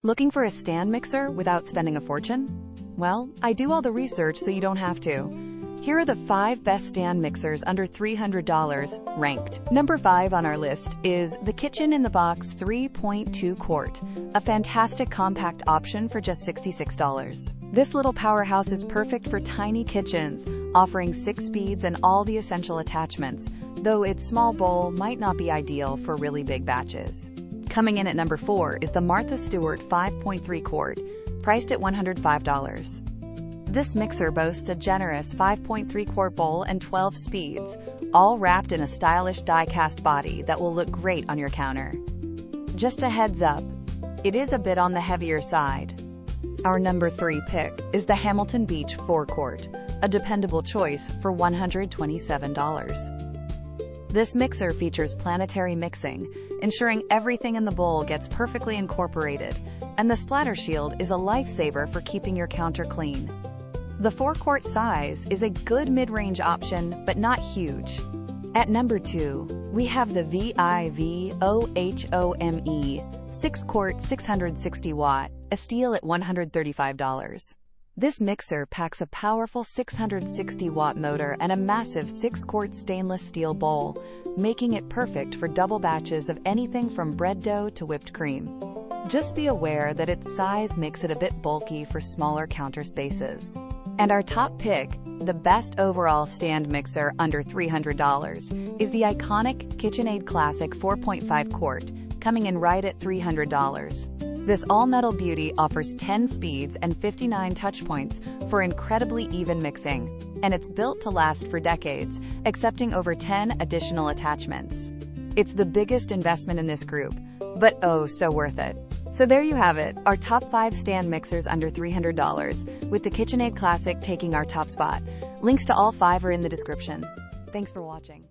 Looking for a stand mixer without spending a fortune? Well, I do all the research so you don't have to. Here are the 5 best stand mixers under $300 ranked. Number 5 on our list is the Kitchen in the Box 3.2 quart, a fantastic compact option for just $66. This little powerhouse is perfect for tiny kitchens, offering 6 speeds and all the essential attachments, though its small bowl might not be ideal for really big batches. Coming in at number 4 is the Martha Stewart 5.3 quart, priced at $105. This mixer boasts a generous 5.3 quart bowl and 12 speeds, all wrapped in a stylish die-cast body that will look great on your counter. Just a heads up, it is a bit on the heavier side. Our number 3 pick is the Hamilton Beach 4 quart, a dependable choice for $127. This mixer features planetary mixing, ensuring everything in the bowl gets perfectly incorporated, and the splatter shield is a lifesaver for keeping your counter clean. The 4-quart size is a good mid-range option, but not huge. At number 2, we have the VIVOHOME 6-quart 660 watt, a steal at $135. This mixer packs a powerful 660-watt motor and a massive 6-quart stainless steel bowl, making it perfect for double batches of anything from bread dough to whipped cream. Just be aware that its size makes it a bit bulky for smaller counter spaces. And our top pick, the best overall stand mixer under $300, is the iconic KitchenAid Classic 4.5 quart, coming in right at $300. This all-metal beauty offers 10 speeds and 59 touch points for incredibly even mixing, and it's built to last for decades, accepting over 10 additional attachments. It's the biggest investment in this group, but oh so worth it. So there you have it, our top 5 stand mixers under $300, with the KitchenAid Classic taking our top spot. Links to all 5 are in the description. Thanks for watching.